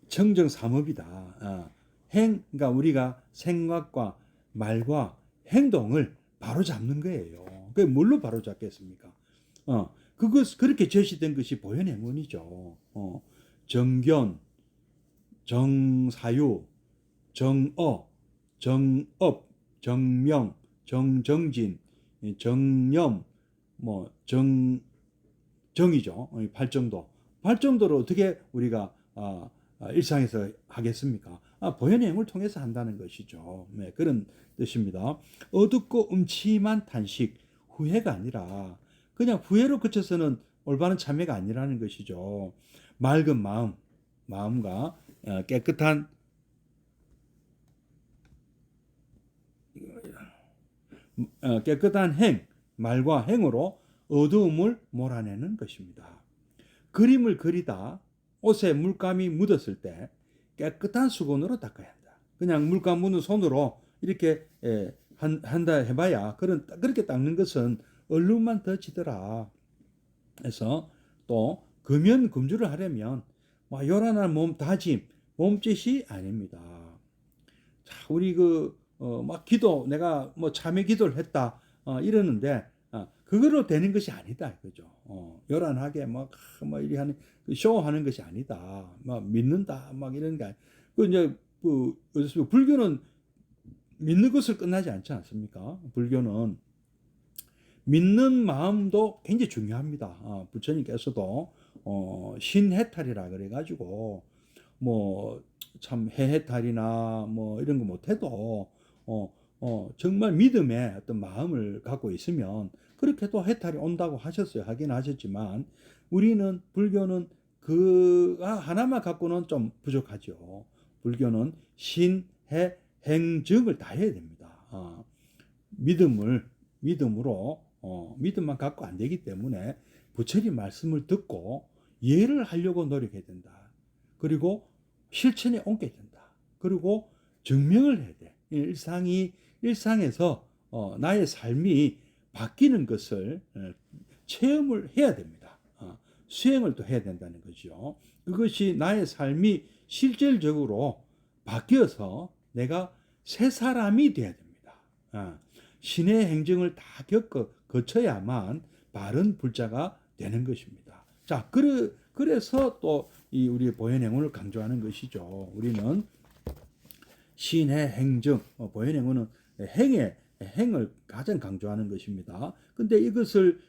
청정삼업이다. 그러니까 우리가 생각과 말과 행동을 바로 잡는 거예요. 그게 뭘로 바로 잡겠습니까? 그렇게 제시된 것이 보현행원이죠. 정견, 정사유, 정업, 정명, 정진, 정념, 뭐 정이죠. 팔정도를 어떻게 우리가 일상에서 하겠습니까? 보현행을 통해서 한다는 것이죠. 네, 그런 뜻입니다. 어둡고 음침한 탄식, 후회가 아니라 그냥 후회로 그쳐서는 올바른 참회가 아니라는 것이죠. 맑은 마음과 깨끗한 말과 행으로 어두움을 몰아내는 것입니다. 그림을 그리다 옷에 물감이 묻었을 때 깨끗한 수건으로 닦아야 한다. 그냥 물감 묻은 손으로 이렇게 한다 해봐야 그렇게 닦는 것은 얼룩만 더 지더라. 그래서 또 금연 금주를 하려면 요란한 몸 다짐, 몸짓이 아닙니다. 자, 우리 막 내가 뭐 참회 기도를 했다, 이러는데, 그거로 되는 것이 아니다, 그죠? 요란하게 뭐 이리 하는, 쇼하는 것이 아니다. 막 믿는다, 막 이런 게, 이제, 불교는 믿는 것을 끝나지 않지 않습니까? 불교는 믿는 마음도 굉장히 중요합니다. 부처님께서도 신해탈이라 그래가지고 뭐 참 해해탈이나 뭐 이런 거 못해도 정말 믿음의 어떤 마음을 갖고 있으면 그렇게도 해탈이 온다고 하셨어요. 하긴 하셨지만 우리는 불교는 그 하나만 갖고는 좀 부족하죠. 불교는 신해 행증을 다 해야 됩니다. 믿음으로 믿음만 갖고 안 되기 때문에 부처님 말씀을 듣고 이해를 하려고 노력해야 된다. 그리고 실천에 옮겨야 된다. 그리고 증명을 해야 돼. 일상에서 나의 삶이 바뀌는 것을 체험을 해야 됩니다. 수행을 또 해야 된다는 거죠. 그것이 나의 삶이 실질적으로 바뀌어서 내가 새 사람이 돼야 됩니다. 신의 행정을 다 거쳐야만 바른 불자가 되는 것입니다. 자, 그래서 또 우리 보현행운을 강조하는 것이죠. 우리는 신의 행정, 보현행운은 행을 가장 강조하는 것입니다. 근데 이것을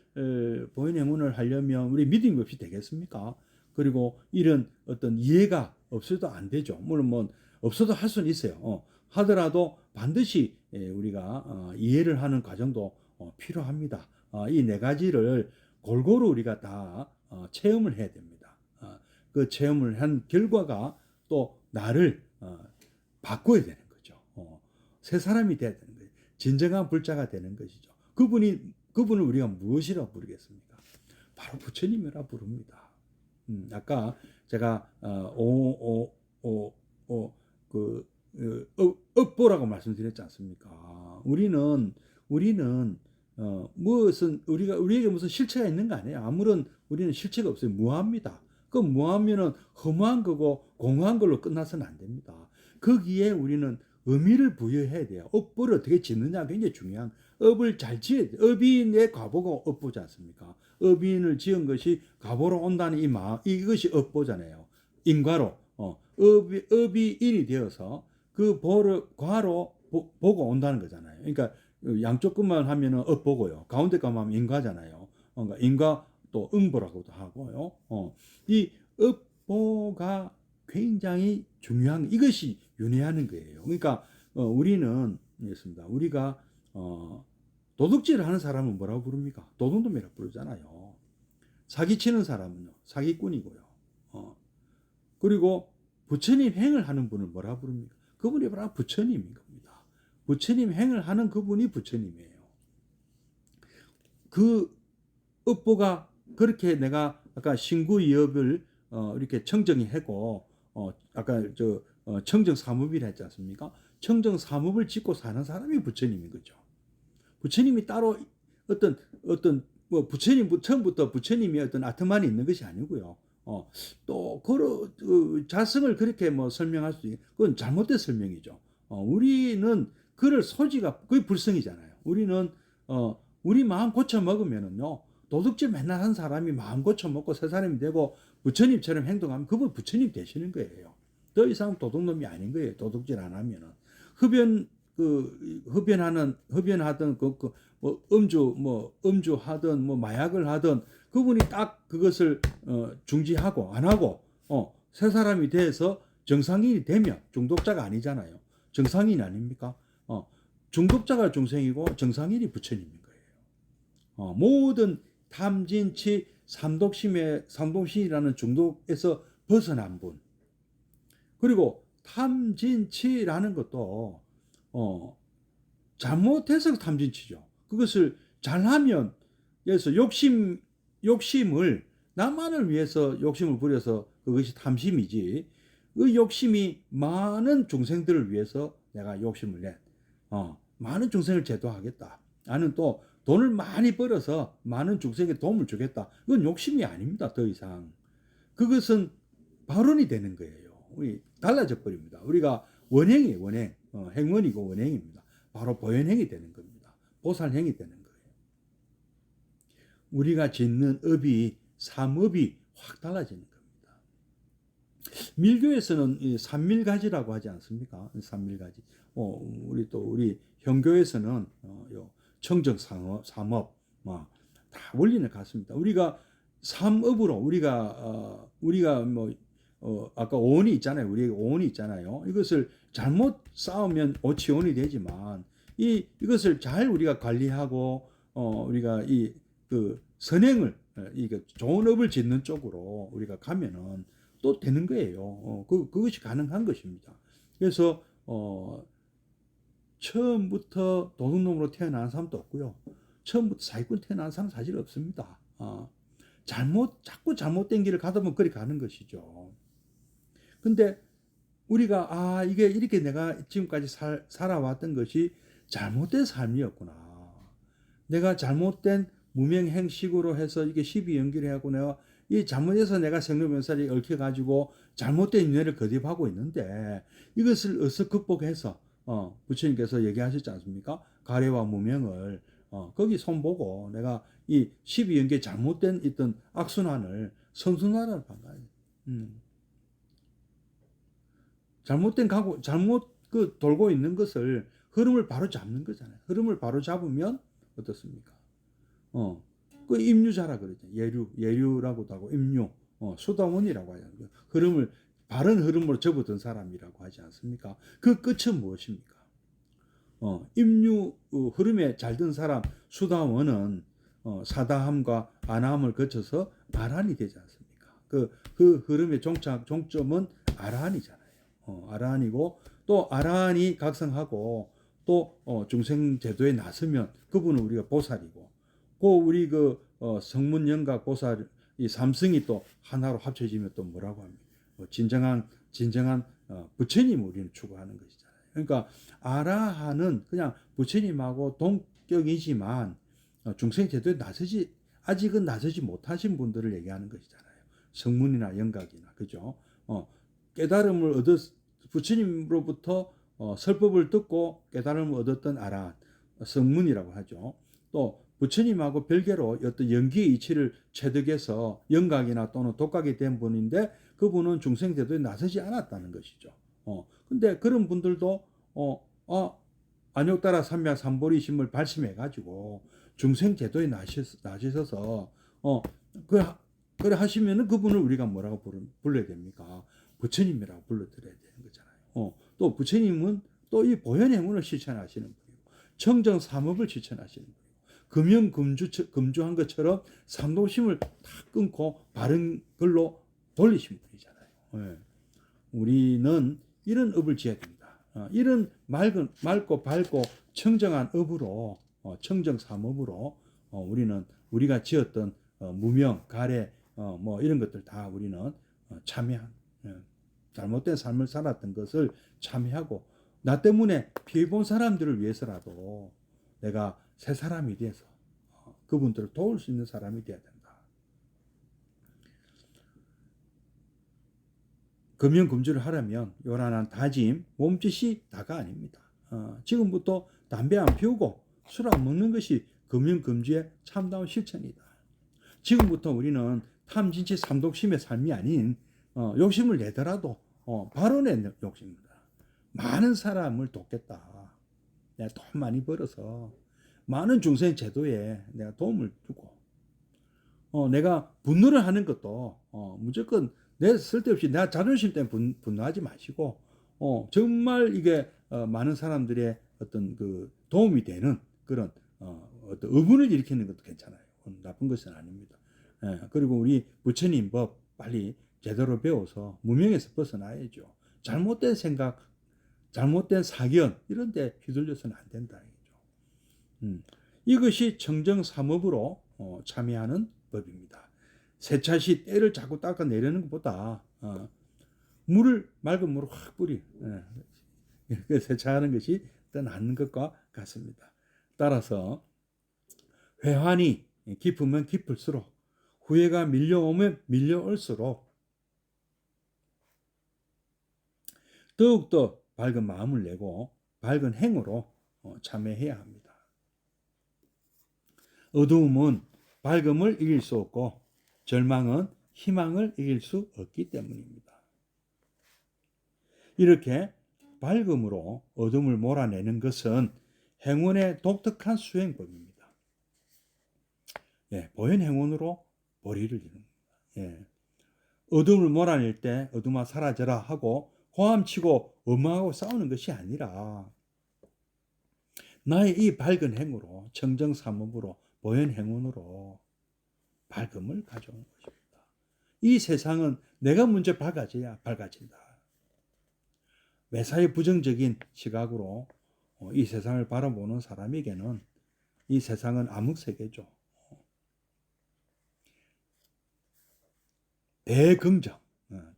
보현행운을 하려면 우리 믿음이 없이 되겠습니까? 그리고 이런 어떤 이해가 없어도 안 되죠. 물론 뭐 없어도 할 수는 있어요. 하더라도 반드시 우리가 이해를 하는 과정도 필요합니다. 이 네 가지를 골고루 우리가 다 체험을 해야 됩니다. 그 체험을 한 결과가 또 나를 바꿔야 되는 거죠. 새 사람이 돼야 되는 거예요. 진정한 불자가 되는 것이죠. 그분을 우리가 무엇이라고 부르겠습니까? 바로 부처님이라 부릅니다. 아까 제가 업보라고 말씀드렸지 않습니까? 우리는 우리에게 무슨 실체가 있는 거 아니에요. 아무런 우리는 실체가 없어요. 무합니다. 그 무하면은 허무한 거고 공허한 걸로 끝나서는 안 됩니다. 거기에 우리는 의미를 부여해야 돼요. 업보를 어떻게 짓느냐 굉장히 중요한. 업을 잘 지어야 돼요. 업인의 과보가 업보지 않습니까? 업인을 지은 것이 과보로 온다는 이 마음, 이것이 업보잖아요. 인과로 업이 인이 되어서 그 과로 보고 온다는 거잖아요. 그러니까 양쪽 것만 하면은 업보고요. 가운데 것만 하면 인과잖아요. 그러니까 인과 또 응보라고도 하고요. 이 업보가 굉장히 중요한 이것이 윤회하는 거예요. 그러니까 우리는 이렇습니다. 우리가 도둑질을 하는 사람은 뭐라고 부릅니까? 도둑놈이라고 부르잖아요. 사기치는 사람은요, 사기꾼이고요. 그리고 부처님 행을 하는 분을 뭐라 부릅니까? 그분이 바로 부처님인 겁니다. 부처님 행을 하는 그분이 부처님이에요. 그 업보가 그렇게 내가 아까 신구이업을 이렇게 청정히 하고 아까 청정사무비를 했지 않습니까? 청정사무를 짓고 사는 사람이 부처님인 거죠. 부처님이 따로 어떤 뭐 처음부터 부처님이 어떤 아트만이 있는 것이 아니고요. 또 자성을 그렇게 뭐 설명할 수 있는 그건 잘못된 설명이죠. 우리는 그럴 소지가 거의 불성이잖아요. 우리는 우리 마음 고쳐 먹으면은요. 도둑질 맨날 한 사람이 마음 고쳐 먹고 새 사람이 되고 부처님처럼 행동하면 그분 부처님 되시는 거예요. 더 이상 도둑놈이 아닌 거예요. 도둑질 안 하면은 흡연하던 뭐 음주하던 뭐 마약을 하던 그분이 딱 그것을 중지하고 안 하고 새 사람이 돼서 정상인이 되면 중독자가 아니잖아요. 정상인 아닙니까? 중독자가 중생이고 정상인이 부처님인 거예요. 모든 탐진치 삼독신이라는 중독에서 벗어난 분. 그리고 탐진치라는 것도 잘못해서 탐진치죠. 그것을 잘하면 그래서 욕심을 나만을 위해서 욕심을 부려서 그것이 탐심이지. 그 욕심이 많은 중생들을 위해서 내가 욕심을 낸 많은 중생을 제도하겠다. 나는 또 돈을 많이 벌어서 많은 중생에게 도움을 주겠다. 그건 욕심이 아닙니다. 더 이상. 그것은 발언이 되는 거예요. 우리 달라져 버립니다. 우리가 원행이에요. 원행. 행원이고 원행입니다. 바로 보현행이 되는 겁니다. 보살행이 되는 거예요. 우리가 짓는 업이 삼업이 확 달라지는 겁니다. 밀교에서는 이 삼밀가지라고 하지 않습니까? 삼밀가지. 우리 형교에서는 요 청정 삼업 다 원리는 같습니다. 우리가 삼업으로 우리가 뭐 아까 오온이 있잖아요. 우리에게 오온이 있잖아요. 이것을 잘못 쌓으면 오치온이 되지만 이것을 잘 우리가 관리하고 우리가 그 선행을 이게 좋은 업을 짓는 쪽으로 우리가 가면은 또 되는 거예요. 그것이 가능한 것입니다. 그래서 처음부터 도둑놈으로 태어난 사람도 없고요. 처음부터 사기꾼 태어난 사람 사실 없습니다. 자꾸 잘못된 길을 가다 보면 그리 가는 것이죠. 근데 우리가 이게 이렇게 내가 지금까지 살아왔던 것이 잘못된 삶이었구나. 내가 잘못된 무명행식으로 해서 이게 시비연결해갖고 내가 이 잘못해서 내가 생로병사를 얽혀가지고 잘못된 인연을 거듭하고 있는데 이것을 어서 극복해서 부처님께서 얘기하셨지 않습니까? 가래와 무명을 거기 손보고 내가 이 시비연계 잘못된 있던 악순환을 선순환을 반가요. 잘못 돌고 있는 것을 흐름을 바로 잡는 거잖아요. 흐름을 바로 잡으면 어떻습니까? 그 임유자라 그러죠. 예류라고도 하고 임유, 수다원이라고 하죠. 바른 흐름으로 접어든 사람이라고 하지 않습니까? 그 끝은 무엇입니까? 임유 흐름에 잘 든 사람 수다원은 사다함과 아나함을 거쳐서 아란이 되지 않습니까? 그 흐름의 종점은 아란이잖아요. 아란이고 또 아란이 각성하고 또 중생 제도에 나서면 그분은 우리가 보살이고 우리 성문영각 보살 이 삼성이 또 하나로 합쳐지면 또 뭐라고 합니까? 진정한 부처님을 우리는 추구하는 것이잖아요. 그러니까 아라한은 그냥 부처님하고 동격이지만 중생 제도에 아직은 나서지 못하신 분들을 얘기하는 것이잖아요. 성문이나 영각이나 그죠? 깨달음을 부처님으로부터 설법을 듣고 깨달음을 얻었던 아라한 성문이라고 하죠. 또 부처님하고 별개로 어떤 연기의 이치를 체득해서 영각이나 또는 독각이 된 분인데 그분은 중생 제도에 나서지 않았다는 것이죠. 근데 그런 분들도 안욕따라 삼약 삼보리심을 발심해 가지고 중생 제도에 나셔서 그래 하시면은 그분을 우리가 뭐라고 불러야 됩니까? 부처님이라고 불러드려야 되는 거잖아요. 또 부처님은 또 이 보현행문을 실천하시는 분이고 청정 삼업을 실천하시는 분이고 금주한 것처럼 삼도심을 다 끊고 바른 걸로 돌리신 분이잖아요. 우리는 이런 업을 지어야 됩니다. 이런 맑고 밝고 청정한 업으로 청정 삼업으로 우리가 지었던 무명, 가래 뭐 이런 것들 다 우리는 참여한 잘못된 삶을 살았던 것을 참여하고 나 때문에 피해 본 사람들을 위해서라도 내가 새 사람이 돼서 그분들을 도울 수 있는 사람이 돼야 된다. 금연금주를 하려면 요란한 다짐, 몸짓이 다가 아닙니다. 지금부터 담배 안 피우고 술 안 먹는 것이 금연금주의 참다운 실천이다. 지금부터 우리는 탐진치 삼독심의 삶이 아닌 욕심을 내더라도 바로 내 욕심입니다. 많은 사람을 돕겠다. 내가 돈 많이 벌어서 많은 중생 제도에 내가 도움을 주고 내가 분노를 하는 것도 무조건 내 쓸데없이 내가 자존심 때문에 분노하지 마시고 정말 이게 많은 사람들의 어떤 그 도움이 되는 그런 어떤 의문을 일으키는 것도 괜찮아요. 나쁜 것은 아닙니다. 그리고 우리 부처님 법 빨리 제대로 배워서 무명에서 벗어나야죠. 잘못된 생각, 잘못된 사견 이런 데 휘둘려서는 안 된다. 이것이 청정삼업으로 참여하는 법입니다. 세차시 때를 자꾸 닦아내려는 것보다 맑은 물을 확 뿌리 세차하는 것이 더 낫는 것과 같습니다. 따라서 회환이 깊으면 깊을수록 후회가 밀려오면 밀려올수록 더욱더 밝은 마음을 내고 밝은 행으로 참여해야 합니다. 어두움은 밝음을 이길 수 없고 절망은 희망을 이길 수 없기 때문입니다. 이렇게 밝음으로 어둠을 몰아내는 것은 행운의 독특한 수행법입니다. 보현 행운으로 보리를 이루는 겁니다. 어둠을 몰아낼 때 어둠아 사라져라 하고 호함치고 원망하고 싸우는 것이 아니라 나의 이 밝은 행으로 청정삼업으로 보현 행운으로 밝음을 가져오는 것입니다. 이 세상은 내가 먼저 밝아진다. 매사에 부정적인 시각으로 이 세상을 바라보는 사람에게는 이 세상은 암흑세계죠.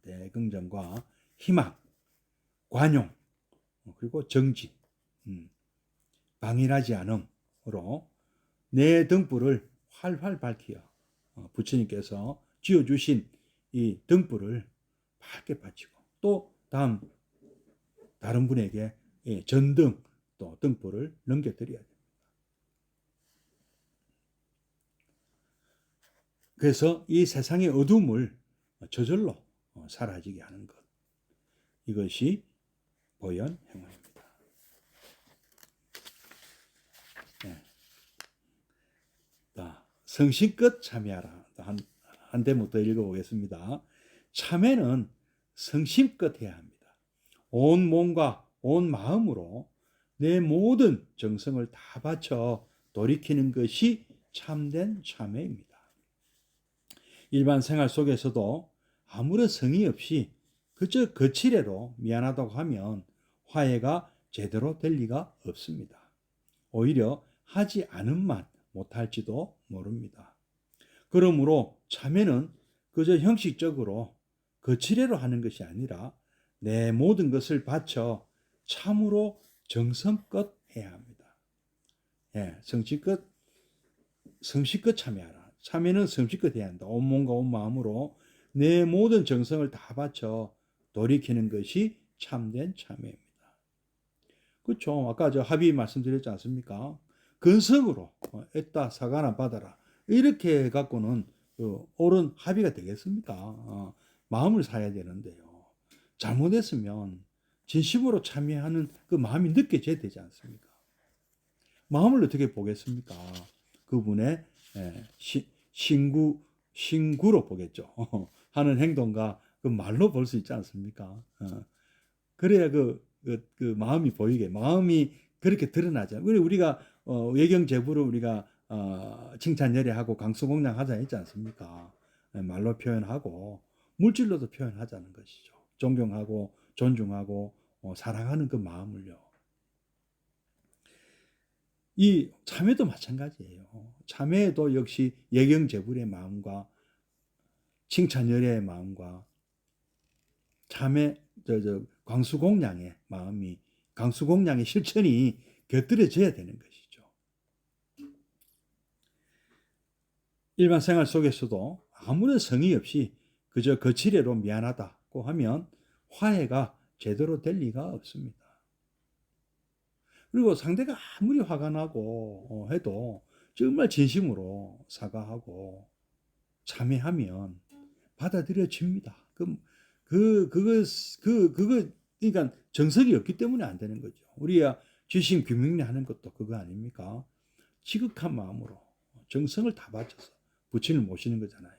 대긍정과 희망, 관용, 그리고 정진, 방일하지 않음으로 내 등불을 활활 밝히어 부처님께서 지어주신 이 등불을 밝게 바치고 또 다른 분에게 전등 또 등불을 넘겨드려야 됩니다. 그래서 이 세상의 어둠을 저절로 사라지게 하는 것, 이것이 보현 행운입니다. 성심껏 참여하라. 한 대목 더 읽어보겠습니다. 참회는 성심껏 해야 합니다. 온 몸과 온 마음으로 내 모든 정성을 다 바쳐 돌이키는 것이 참된 참회입니다. 일반 생활 속에서도 아무런 성의 없이 그저 거칠애로 미안하다고 하면 화해가 제대로 될 리가 없습니다. 오히려 하지 않음만 못할지도 모릅니다. 그러므로 참회는 그저 형식적으로 거칠애로 하는 것이 아니라 내 모든 것을 바쳐 참으로 정성껏 해야 합니다. 성실껏 참여하라. 참여는 성실껏 해야 한다. 온 몸과 온 마음으로 내 모든 정성을 다 바쳐 돌이키는 것이 참된 참여입니다. 그렇죠. 아까 저 합의 말씀드렸지 않습니까? 근성으로 애따 사과나 받아라. 이렇게 갖고는 옳은 합의가 되겠습니까? 마음을 사야 되는데요. 잘못했으면 진심으로 참여하는 그 마음이 느껴져야 되지 않습니까? 마음을 어떻게 보겠습니까? 그분의 신구로 보겠죠. 하는 행동과 그 말로 볼 수 있지 않습니까? 그래야 그 마음이 보이게, 마음이 그렇게 드러나죠. 우리가 외경제부를 우리가 칭찬 열애하고 강수공양 하자 했지 않습니까? 말로 표현하고 물질로도 표현하자는 것이죠. 존경하고 존중하고 사랑하는 그 마음을요. 이 참회도 마찬가지예요. 참회도 역시 예경제불의 마음과 칭찬열애의 마음과 참회 광수공양의 마음이, 광수공양의 실천이 곁들여져야 되는 것이죠. 일반 생활 속에서도 아무런 성의 없이 그저 거칠애로 미안하다고 하면 화해가 제대로 될 리가 없습니다. 그리고 상대가 아무리 화가 나고 해도 정말 진심으로 사과하고 참회하면 받아들여집니다. 그러니까 정석이 없기 때문에 안 되는 거죠. 우리가 지신 규명리 하는 것도 그거 아닙니까? 지극한 마음으로 정성을 다 바쳐서 부처님을 모시는 거잖아요.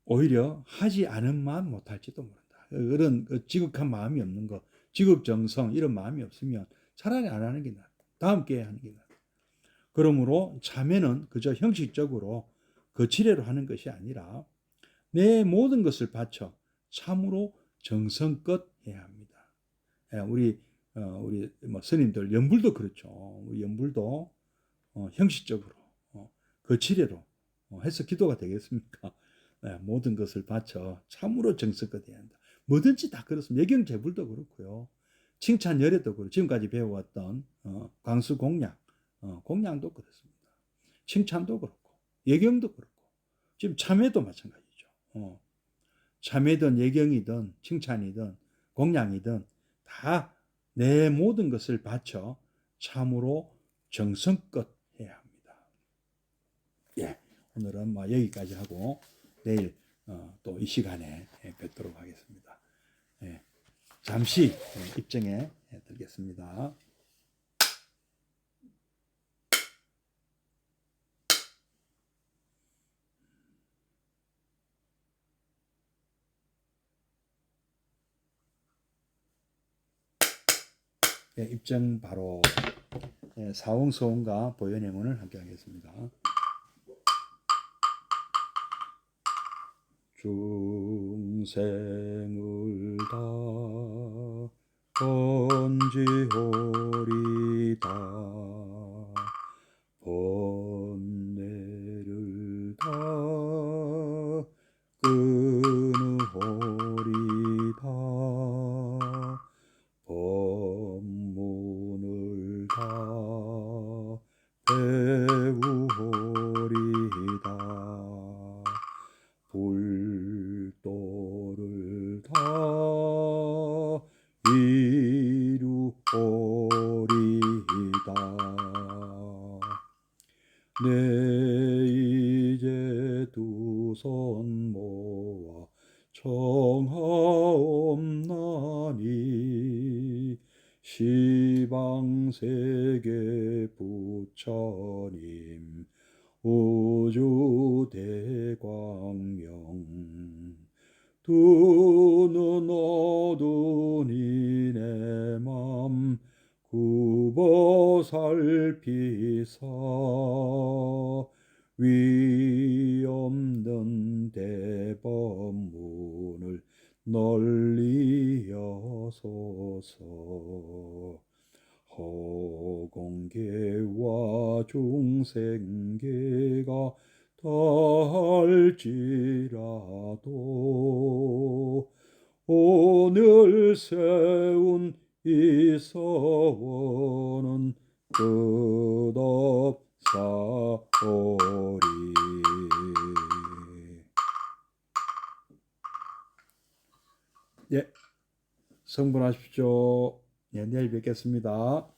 오히려 하지 않은만 못할지도 모른다. 그런 지극한 마음이 없는 거, 지극정성 이런 마음이 없으면 차라리 안 하는 게 낫다. 다음 기회에 하는 게 낫다. 그러므로 참회는 그저 형식적으로 거칠애로 하는 것이 아니라 내 모든 것을 바쳐 참으로 정성껏 해야 합니다. 우리 스님들 연불도 그렇죠. 우리 연불도 형식적으로 거칠애로 해서 기도가 되겠습니까? 모든 것을 바쳐 참으로 정성껏 해야 한다. 뭐든지 다 그렇습니다. 예경제불도 그렇고요. 칭찬열애도 그렇고 지금까지 배워왔던 광수공양, 공양도 그렇습니다. 칭찬도 그렇고 예경도 그렇고 지금 참회도 마찬가지죠. 참회든 예경이든 칭찬이든 공양이든 다 내 모든 것을 바쳐 참으로 정성껏 해야 합니다. 예, 오늘은 뭐 여기까지 하고 내일 또 이 시간에 뵙도록 하겠습니다. 예, 잠시 입정해 드리겠습니다. 예, 입정 바로 사홍소원과 보현행원을 함께 하겠습니다. 중생을 다 번지오리다 번뇌를 다 끊으오리다 법문을 다 배우오리다 불도를 다 이루오리다. 내 이제 두 손 모아 청하옵나니 시방세계 부처님 우주대광명 두 눈 어두니 내 맘 굽어 살피사 위 없는 대법문을 널리 여소서 허공계와 중생계가 다할지라도 오늘 세운 이 서원은 끝없사오리. 예, 성불하십시오. 예, 내일 뵙겠습니다.